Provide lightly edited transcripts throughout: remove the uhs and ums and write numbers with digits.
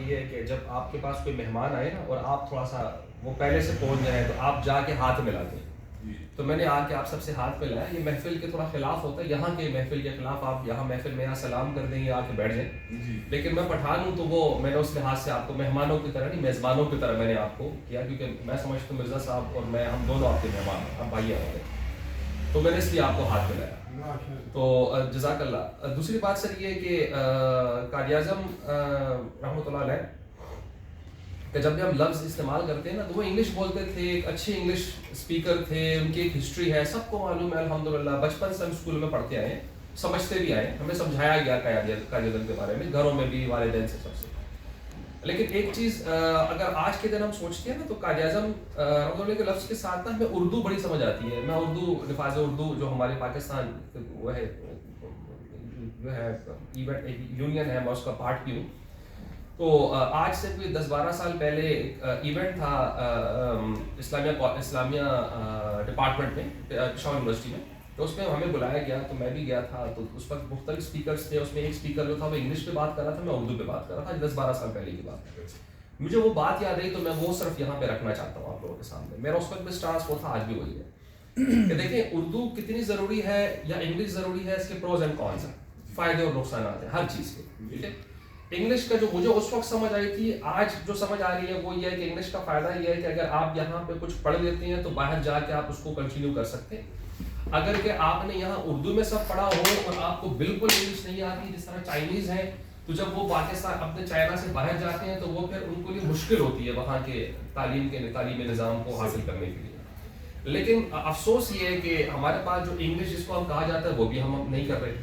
یہ ہے کہ جب آپ کے پاس کوئی مہمان آئے نا اور آپ تھوڑا سا وہ پہلے سے پہنچ جائیں تو آپ جا کے ہاتھ ملاتے ہیں. تو میں نے آ کے آپ سب سے ہاتھ ملایا. یہ محفل کے تھوڑا خلاف ہوتا ہے, یہاں کے محفل کے خلاف. آپ یہاں محفل میں یہاں سلام کر دیں گے, آ کے بیٹھ جائیں. لیکن میں پٹھان ہوں تو وہ میں نے اس لحاظ سے آپ کو مہمانوں کی طرح نہیں, میزبانوں کی طرح میں نے آپ کو کیا, کیونکہ میں سمجھتا ہوں مرزا صاحب اور میں ہم دونوں آپ کے مہمان ہیں, آپ بھائی ہمارے, تو میں نے اس لیے آپ کو ہاتھ ملایا. تو جزاک اللہ. دوسری بات سر یہ کہ قائد اعظم رحمۃ اللہ علیہ کہ جب بھی ہم لفظ استعمال کرتے ہیں نا تو وہ انگلش بولتے تھے, ایک اچھے انگلش اسپیکر تھے, ان کی ایک ہسٹری ہے, سب کو معلوم ہے الحمدللہ. بچپن سے ہم اسکول میں پڑھتے آئے ہیں, سمجھتے بھی آئے, ہمیں سمجھایا گیا قائد اعظم کے بارے میں, گھروں میں بھی, والدین سے, سب سے. لیکن ایک چیز اگر آج کے دن ہم سوچتے ہیں نا تو قائد اعظم رحمۃ اللہ کے لفظ کے ساتھ نا ہمیں اردو بڑی سمجھ آتی ہے. میں اردو, نفاذ اردو جو ہمارے پاکستان وہ ہے جو ہے ایونٹ یونین ہے, میں اس کا پارٹ بھی ہوں. تو آج سے کوئی 10-12 سال پہلے ایک ایونٹ تھا اسلامیہ ڈپارٹمنٹ میں, پشاور یونیورسٹی میں. تو اس میں ہمیں بلایا گیا, تو میں بھی گیا تھا. تو اس وقت مختلف اسپیکرس تھے. اس میں ایک اسپیکر جو تھا وہ انگلش پہ بات کر رہا تھا, میں اردو پہ بات کر رہا تھا. 10-12 سال پہلے کی بات. مجھے وہ بات یاد رہی تو میں وہ صرف یہاں پہ رکھنا چاہتا ہوں آپ لوگوں کے سامنے. میرا اس وقت بھی اسٹانس وہ تھا, آج بھی وہی ہے کہ دیکھیں اردو کتنی ضروری ہے یا انگلش ضروری ہے, اس کے پروز اینڈ کونس ہیں, فائدے اور نقصانات ہیں ہر چیز کے. ٹھیک ہے, انگلش کا جو مجھے اس وقت سمجھ آئی تھی, آج جو سمجھ آ رہی ہے وہ یہ ہے کہ انگلش کا فائدہ یہ ہے کہ اگر آپ یہاں پہ کچھ پڑھ لیتے ہیں تو باہر جا کے آپ اس کو کنٹینیو کر سکتے ہیں. اگر کہ آپ نے یہاں اردو میں سب پڑھا ہو اور آپ کو بالکل انگلش نہیں آتی, جس طرح چائنیز ہیں, تو جب وہ پاکستان اپنے چائنا سے باہر جاتے ہیں تو وہ پھر ان کو لیے مشکل ہوتی ہے وہاں کے تعلیمی نظام کو حاصل کرنے کے لیے. لیکن افسوس یہ ہے کہ ہمارے پاس جو انگلش جس کو ہم کہا جاتا ہے وہ بھی ہم نہیں کر رہے.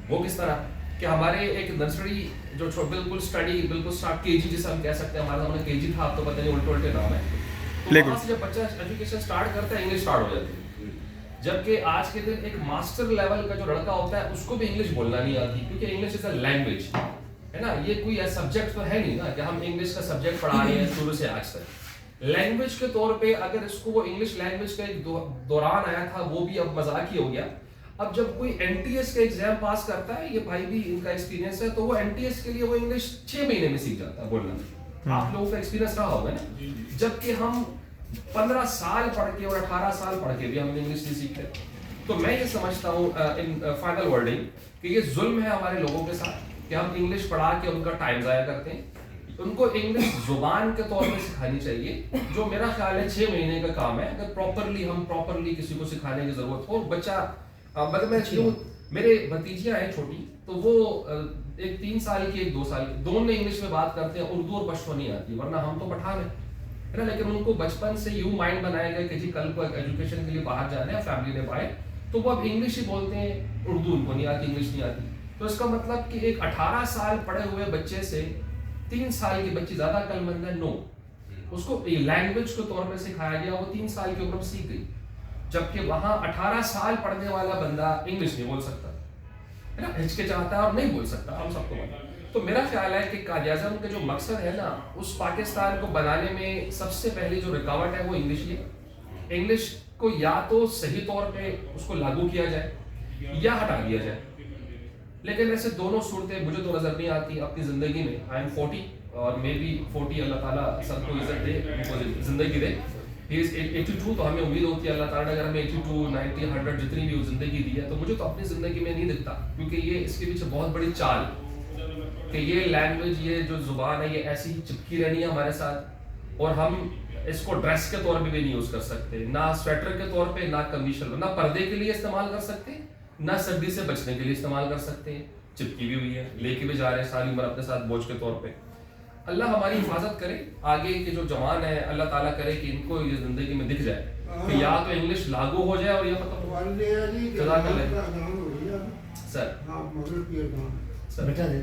وہ کس طرح کہ ہمارے ایک نرسری جو بالکل اسٹڈی بالکل اسٹارٹ کے جی جسے ہم کہہ سکتے ہیں, ہمارا زمانے کے جی تھا, اب تو پتہ نہیں الٹے الٹے نام ہے. تو وہاں سے جب بچہ ایجوکیشن اسٹارٹ کرتا ہے انگلش اسٹارٹ ہو جاتی ہے. جبکہ آج کے دن ایک ماسٹر لیول کا جو لڑکا ہوتا ہے اس کو بھی انگلش بولنا نہیں آتی, کیونکہ انگلش از اے لینگویج ہے نا. یہ کوئی سبجیکٹ تو ہے نہیں نا کہ ہم انگلش کا سبجیکٹ پڑھا رہے ہیں شروع سے آج تک. لینگویج کے طور پہ اگر اس کو وہ انگلش لینگویج کا ایک دوران آیا تھا, وہ بھی اب مذاق ہی ہو گیا. اب جب کوئی این ٹی ایس کا ایگزام پاس کرتا ہے, یہ بھائی بھی ان کا ایکسپیرینس ہے, تو وہ این ٹی ایس کے لیے وہ انگلش 6 مہینے میں سیکھ جاتا ہے بولنا. آپ لوگوں کا ایکسپیرینس رہا ہوگا نا. جبکہ ہم 15 سال پڑھ کے اور 18 سال پڑھ کے بھی ہم انگلش نہیں سیکھتے. تو میں یہ سمجھتا ہوں ان فائنل ورڈنگ کہ یہ ظلم ہے ہمارے لوگوں کے ساتھ کہ ہم انگلش پڑھا کے ان کا ٹائم ضائع کرتے ہیں. ان کو انگلش زبان کے طور پہ سکھانی چاہیے, جو میرا خیال ہے 6 مہینے کا کام ہے. اگر پراپرلی کسی کو سکھانے کی ضرورت ہو, بچہ مطلب میں میرے بھتیجیاں ہیں چھوٹی, تو وہ ایک 3 سال کی ایک 2 سال کی, دونوں انگلش میں بات کرتے ہیں, اردو اور پشتو نہیں آتی, ورنہ ہم تو پٹھان ہیں نا. لیکن ان کو بچپن سے یوں مائنڈ بنایا گیا کہ جی کل کو ایجوکیشن کے لیے باہر جانا ہے, فیملی نے باہر, تو وہ اب انگلش ہی بولتے ہیں, اردو ان کو نہیں آتی, انگلش نہیں آتی. تو اس کا مطلب کہ ایک 18 سال پڑھے ہوئے بچے سے 3 سال کی بچی زیادہ عقل مند ہے؟ نو. اس کو لینگویج کے طور پہ سکھایا گیا, وہ 3 سال کی عمر میں سیکھ گئی. جبکہ وہاں 18 سال پڑھنے والا بندہ انگلش نہیں بول سکتا ہے نا, ہچکچاتا ہے اور نہیں بول سکتا, ہم سب کو پتا. تو میرا خیال ہے کہ قائد اعظم کا جو مقصد ہے نا, اس پاکستان کو بنانے میں سب سے پہلی جو رکاوٹ ہے وہ انگلش ہی ہے. انگلش کو یا تو صحیح طور پہ اس کو لاگو کیا جائے یا ہٹا دیا جائے. لیکن ایسے دونوں صورتیں مجھے تو نظر نہیں آتی اپنی زندگی میں. آئی ایم 40 اور مے بی 40, اللہ تعالیٰ سب کو عزت دے, زندگی دے. ہی از 82, تو ہمیں امید ہوتی ہے اللہ تعالیٰ نے اگر ہمیں 82, 90, 100 جتنی بھی زندگی دی ہے, تو مجھے تو اپنی زندگی میں نہیں دکھتا, کیونکہ یہ اس کے پیچھے بہت بڑی چال کہ یہ لینگویج, یہ جو زبان ہے, یہ ایسی ہی چپکی رہنی ہے ہمارے ساتھ, اور ہم اس کو ڈریس کے طور پہ بھی نہیں یوز کر سکتے, نہ سویٹر کے طور پہ, نہ کمیشن, نہ پردے کے لیے استعمال کر سکتے, نہ سردی سے بچنے کے لیے استعمال کر سکتے ہیں. چپکی بھی ہوئی ہے, لے کے بھی جا رہے ہیں ساری عمر اپنے ساتھ بوجھ کے طور پہ. اللہ ہماری حفاظت کرے, آگے کے جو جوان ہے اللہ تعالیٰ کرے کہ ان کو یہ زندگی میں دکھ جائے کہ یا تو انگلش لاگو ہو جائے اور یہ ختم ہو جائے. سر بیٹا دے